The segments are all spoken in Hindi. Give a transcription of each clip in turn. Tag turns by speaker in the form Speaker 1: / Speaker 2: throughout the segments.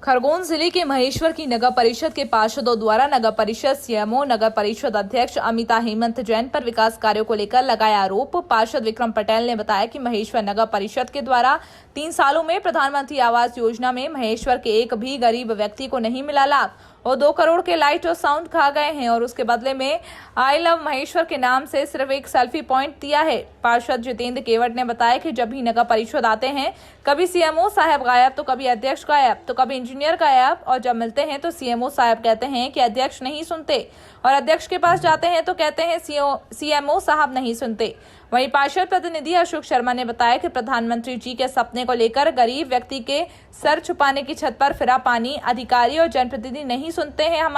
Speaker 1: खरगोन जिले के महेश्वर की नगर परिषद के पार्षदों द्वारा नगर परिषद सीएमओ नगर परिषद अध्यक्ष अमिता हेमंत जैन पर विकास कार्यों को लेकर लगाया आरोप। पार्षद विक्रम पटेल ने बताया कि महेश्वर नगर परिषद के द्वारा 3 सालों में प्रधानमंत्री आवास योजना में महेश्वर के एक भी गरीब व्यक्ति को नहीं मिला लाभ और 2 करोड़ के लाइट और साउंड खा गए हैं और उसके बदले में आई लव महेश्वर के नाम से सिर्फ एक सेल्फी पॉइंट दिया है। पार्षद जितेंद्र केवट ने बताया कि जब भी नगर परिषद आते हैं कभी सीएमओ साहब गायब तो कभी अध्यक्ष गायब तो कभी इंजीनियर गायब और जब मिलते हैं तो सीएमओ साहब कहते हैं कि अध्यक्ष नहीं सुनते और अध्यक्ष के पास जाते हैं तो कहते हैं सीएमओ साहब नहीं सुनते। वहीं पार्षद प्रतिनिधि अशोक शर्मा ने बताया कि प्रधानमंत्री जी के सपने को लेकर गरीब व्यक्ति के सर छुपाने की छत पर फिरा पानी अधिकारी और जनप्रतिनिधि नहीं सुनते हैं।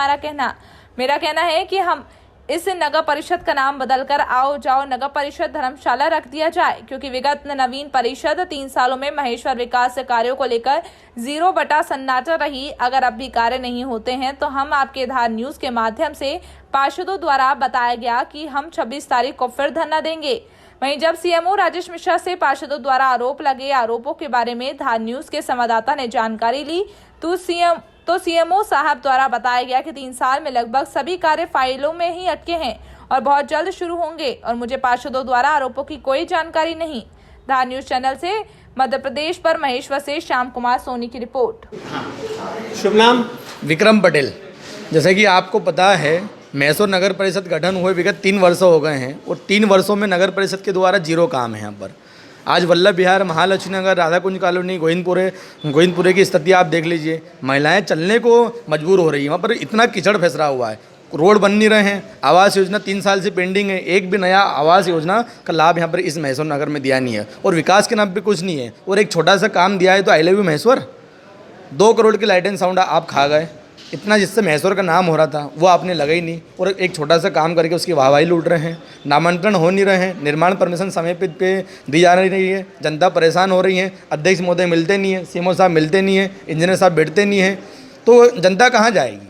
Speaker 1: मेरा कहना है कि हम इस नगर परिषद का नाम बदलकर आओ जाओ नगर परिषद धर्मशाला रख दिया जाए, क्योंकि विगत नवीन परिषद 3 सालों में महेश्वर विकास कार्यों को लेकर 0 सन्नाटा रही। अगर अब भी कार्य नहीं होते हैं तो हम आपके धार न्यूज के माध्यम से पार्षदों द्वारा बताया गया कि हम 26 तारीख को फिर धरना देंगे। वहीं जब सीएमओ राजेश मिश्रा से पार्षदों द्वारा आरोप लगे आरोपों के बारे में धार न्यूज के संवाददाता ने जानकारी ली तो सीएमओ साहब द्वारा बताया गया कि 3 साल में लगभग सभी कार्य फाइलों में ही अटके हैं और बहुत जल्द शुरू होंगे और मुझे पार्षदों द्वारा आरोपों की कोई जानकारी नहीं। धार न्यूज चैनल से मध्य प्रदेश पर महेश्वर से श्याम कुमार सोनी की रिपोर्ट।
Speaker 2: शुभ नाम? विक्रम पटेल। जैसे कि आपको पता है महेश्वर नगर परिषद गठन हुए विगत 3 वर्ष हो गए हैं और 3 वर्षों में नगर परिषद के द्वारा 0 काम है। यहाँ पर आज वल्लभ विहार, महालक्ष्मी नगर, राधा कुंज कॉलोनी, गोविंदपुरे की स्थिति आप देख लीजिए। महिलाएं चलने को मजबूर हो रही हैं। वहाँ पर इतना कीचड़ फैसरा हुआ है, रोड बन नहीं रहे हैं। आवास योजना 3 साल से पेंडिंग है, एक भी नया आवास योजना का लाभ यहाँ पर इस महेश्वर नगर में दिया नहीं है और विकास के नाम पे कुछ नहीं है। और एक छोटा सा काम दिया है तो I love you Maheshwar, 2 crore की लाइट एंड साउंड आप खा गए। इतना जिससे महेश्वर का नाम हो रहा था वो आपने लगा ही नहीं और एक छोटा सा काम करके उसकी वाहवाही लूट रहे हैं। नामांकन हो नहीं रहे हैं, निर्माण परमिशन समय पे दी जा रही है, जनता परेशान हो रही है। अध्यक्ष महोदय मिलते नहीं है, सीएमओ साहब मिलते नहीं है, इंजीनियर साहब बैठते नहीं है, तो जनता कहाँ जाएगी?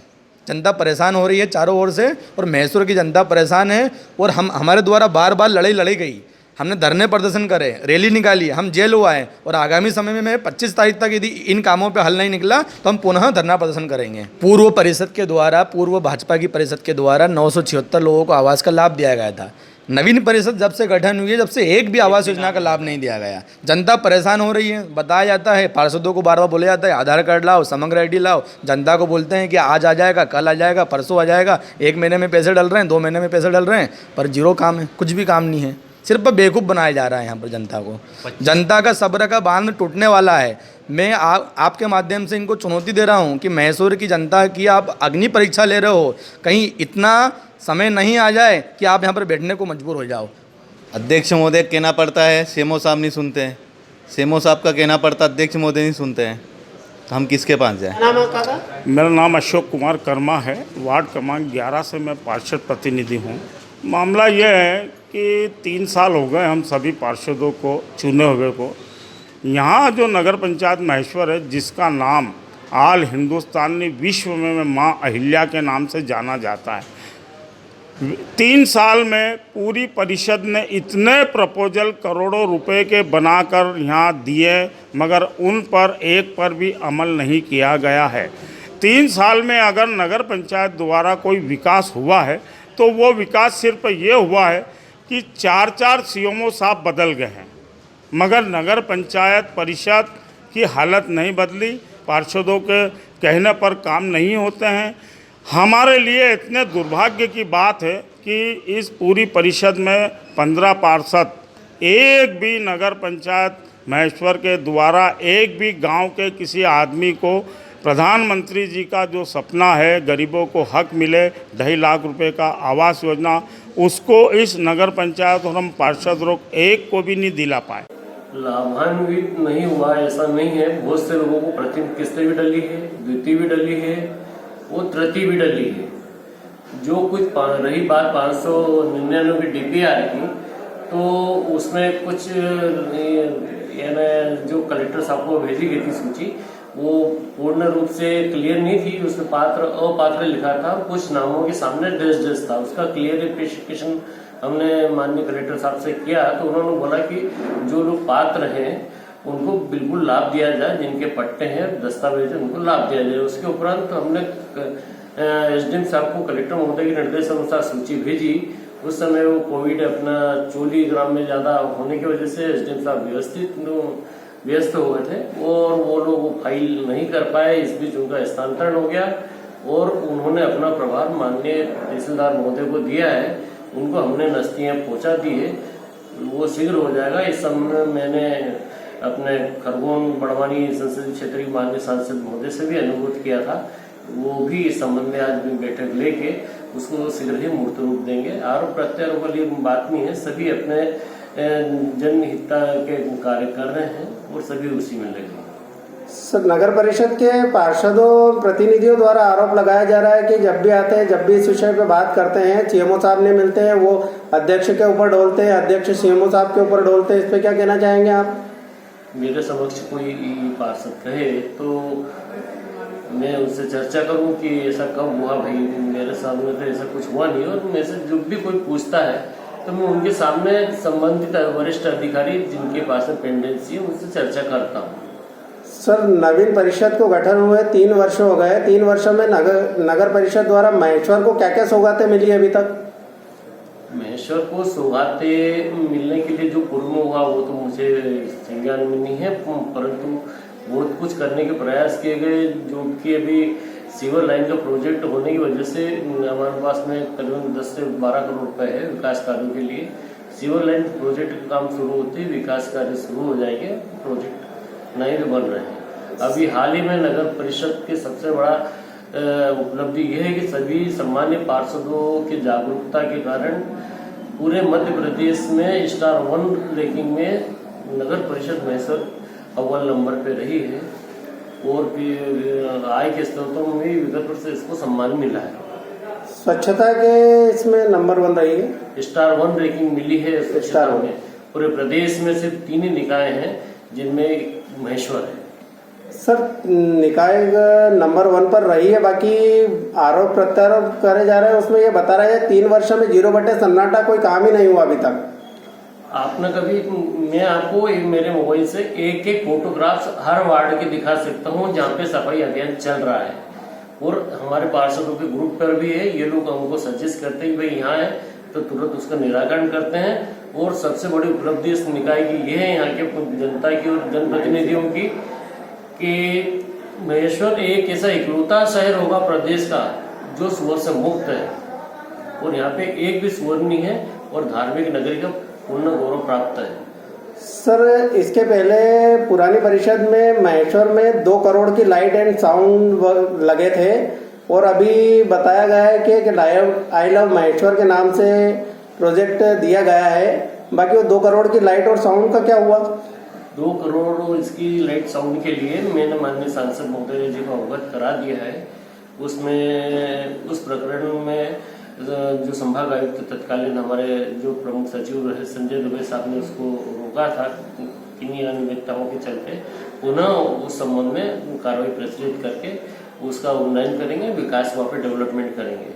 Speaker 2: जनता परेशान हो रही है चारों ओर से और महेश्वर की जनता परेशान है। और हमारे द्वारा बार बार लड़ाई गई, हमने धरने प्रदर्शन करे, रैली निकाली, हम जेल हुआ है और आगामी समय में 25 तारीख तक यदि इन कामों पे हल नहीं निकला तो हम पुनः धरना प्रदर्शन करेंगे। पूर्व भाजपा की परिषद के द्वारा 976 लोगों को आवास का लाभ दिया गया था। नवीन परिषद जब से गठन हुई है जब से एक भी आवास योजना का लाभ नहीं दिया गया। जनता परेशान हो रही है। बताया जाता है, पार्षदों को बार बार बोला जाता है आधार कार्ड लाओ, समग्र ID लाओ। जनता को बोलते हैं कि आज आ जाएगा, कल आ जाएगा, परसों आ जाएगा। 1 महीने में पैसे डल रहे हैं, 2 महीने में पैसे डल रहे हैं, पर 0 काम है, कुछ भी काम नहीं है। सिर्फ बेवकूफ़ बनाया जा रहा है यहाँ पर जनता को। जनता का सब्र का बांध टूटने वाला है। मैं आपके माध्यम से इनको चुनौती दे रहा हूँ कि महेश्वर की जनता की आप अग्नि परीक्षा ले रहे हो, कहीं इतना समय नहीं आ जाए कि आप यहाँ पर बैठने को मजबूर हो जाओ।
Speaker 3: अध्यक्ष महोदय कहना पड़ता है, सीएमओ साहब नहीं सुनते हैं, सीएमओ साहब का कहना पड़ता अध्यक्ष महोदय नहीं सुनते हैं, तो हम किसके पास जाए?
Speaker 4: मेरा नाम अशोक कुमार कर्मा है, वार्ड क्रमांक 11 से मैं पार्षद प्रतिनिधि हूँ। मामला ये है कि 3 साल हो गए हम सभी पार्षदों को चुने हुए को। यहाँ जो नगर पंचायत महेश्वर है, जिसका नाम आल हिंदुस्तानी विश्व में माँ अहिल्या के नाम से जाना जाता है, 3 साल में पूरी परिषद ने इतने प्रपोजल करोड़ों रुपए के बनाकर यहाँ दिए, मगर उन पर एक पर भी अमल नहीं किया गया है। 3 साल में अगर नगर पंचायत द्वारा कोई विकास हुआ है तो वो विकास सिर्फ ये हुआ है कि 4 सीएमओ साहब बदल गए हैं, मगर नगर पंचायत परिषद की हालत नहीं बदली। पार्षदों के कहने पर काम नहीं होते हैं। हमारे लिए इतने दुर्भाग्य की बात है कि इस पूरी परिषद में 15 पार्षद, एक भी नगर पंचायत महेश्वर के द्वारा एक भी गांव के किसी आदमी को प्रधानमंत्री जी का जो सपना है गरीबों को हक मिले 2.5 लाख रुपए का आवास योजना, उसको इस नगर पंचायत और हम पार्षद लोग एक को भी नहीं दिला पाए।
Speaker 5: लाभान्वित नहीं हुआ ऐसा नहीं है। बहुत से लोगों को प्रथम किस्तें भी डली है, द्वितीय भी डली है, वो तृतीय भी डली है। जो कुछ रही बात 599 की DPR की, तो उसमें कुछ जो कलेक्टर साहब को भेजी गई थी सूची, वो पूर्ण रूप से क्लियर नहीं थी। उसमें पात्र अपात्र लिखा था, कुछ नामों के सामने डेस था। उसका क्लियरिफिकेशन हमने माननीय कलेक्टर साहब से किया तो उन्होंने बोला कि जो लोग पात्र हैं उनको बिल्कुल लाभ दिया जाए, जिनके पट्टे हैं दस्तावेज हैं उनको लाभ दिया जाए। उसके उपरांत हमने एसडीएम साहब को कलेक्टर महोदय के निर्देश अनुसार सूची भेजी। उस समय वो कोविड अपना चोली ग्राम में ज्यादा होने की वजह से एसडीएम साहब व्यस्त हो गए थे और वो लोग वो फाइल नहीं कर पाए। इस बीच उनका स्थानांतरण हो गया और उन्होंने अपना प्रभार माननीय तहसीलदार महोदय को दिया है। उनको हमने नस्तियाँ पहुंचा दी है, वो शीघ्र हो जाएगा। इस समय मैंने अपने खरगोन बड़वानी संसदीय क्षेत्र की माननीय सांसद महोदय से भी अनुरोध किया था, वो भी इस संबंध में आज भी बैठक लेके उसको शीघ्र ही मूर्त रूप देंगे। आरोप प्रत्यारोप वाली बात नहीं है, सभी अपने जनहित के कार्य कर रहे हैं और सभी उसी में लगे।
Speaker 6: सर, नगर परिषद के पार्षदों प्रतिनिधियों द्वारा आरोप लगाया जा रहा है कि जब भी आते हैं, जब भी इस विषय पे बात करते हैं, सीएमओ साहब ने मिलते हैं, वो अध्यक्ष के ऊपर डोलते हैं, अध्यक्ष सीएमओ साहब के ऊपर डोलते हैं। इस पे क्या कहना चाहेंगे आप?
Speaker 5: मेरे समक्ष कोई पार्षद कहे तो मैं उससे चर्चा करूं कि ऐसा कब हुआ। भाई मेरे सामने तो ऐसा कुछ हुआ नहीं, और मेरे से जो भी कोई पूछता है तो मैं उनके सामने संबंधित वरिष्ठ अधिकारी जिनके पास में पेंडेंसी है उनसे चर्चा करता हूँ।
Speaker 6: सर, नवीन परिषद को गठन हुए 3 वर्ष हो गए। 3 वर्षों में नगर परिषद द्वारा महेश्वर को क्या क्या सौगातें मिली अभी तक?
Speaker 5: महेश्वर को सौगातें मिलने के लिए जो पूर्व में हुआ वो तो मुझे संज्ञान में नहीं है, परंतु बहुत कुछ करने के प्रयास किए गए। जो कि अभी सीवर लाइन का प्रोजेक्ट होने की वजह से हमारे पास में करीबन 10 से 12 करोड़ रुपए है विकास कार्यों के लिए। सीवर लाइन प्रोजेक्ट का काम शुरू होते ही विकास कार्य शुरू हो जाएंगे, प्रोजेक्ट नए भी बन रहे हैं। अभी हाल ही में नगर परिषद के सबसे बड़ा उपलब्धि यह है कि सभी सम्मान्य पार्षदों की जागरूकता के कारण पूरे मध्य प्रदेश में स्टार 1 रैंकिंग में नगर परिषद महेश्वर अव्वल नंबर पे रही है और आय के स्रोतों में भी विगत वर्ष से इसको सम्मान मिला है।
Speaker 6: स्वच्छता के इसमें नंबर 1 रही है,
Speaker 5: स्टार 1 रैंकिंग मिली है स्वच्छता में। पूरे प्रदेश में सिर्फ 3 ही निकाय हैं जिनमें महेश्वर है।
Speaker 6: सर, निकाय नंबर 1 पर रही है, बाकी आरोप प्रत्यारोप करे जा रहे हैं। उसमें ये बता रहे हैं 3 वर्षों में 0 बटे सन्नाटा, कोई काम ही नहीं हुआ अभी तक।
Speaker 5: आपने कभी, मैं आपको मेरे मोबाइल से एक फोटोग्राफ्स हर वार्ड के दिखा सकता हूँ जहाँ पे सफाई अभियान चल रहा है, और हमारे पार्षदों के ग्रुप पर भी है। ये लोग हमको सजेस्ट करते हैं भाई यहाँ है तो तुरंत उसका निराकरण करते हैं। और सबसे बड़ी उपलब्धि इस निकाय की यह है, यहाँ के जनता की और जनप्रतिनिधियों की, कि महेश्वर एक ऐसा इकलौता शहर होगा प्रदेश का जो सुअर से मुक्त है, और यहाँ पे एक भी सुअर नहीं है, और धार्मिक नगरी का पूर्ण गौरव प्राप्त है।
Speaker 6: सर, इसके पहले पुरानी परिषद में महेश्वर में 2 करोड़ की लाइट एंड साउंड लगे थे, और अभी बताया गया है कि आई लव महेश्वर के नाम से प्रोजेक्ट दिया गया है। बाकी वो 2 करोड़ की लाइट और साउंड का क्या हुआ?
Speaker 5: 2 करोड़ इसकी लाइट साउंड के लिए मैंने माननीय सांसद महोदय जी को अवगत करा दिया है। उसमें उस प्रकरण में जो संभाग आयुक्त तत्कालीन हमारे जो प्रमुख सचिव रहे संजय दुबे साहब ने उसको रोका था किन्हीं अनियमितताओं के चलते। पुनः उस संबंध में कार्रवाई प्रचलित करके उसका उन्नयन करेंगे, विकास वहाँ पे डेवलपमेंट करेंगे।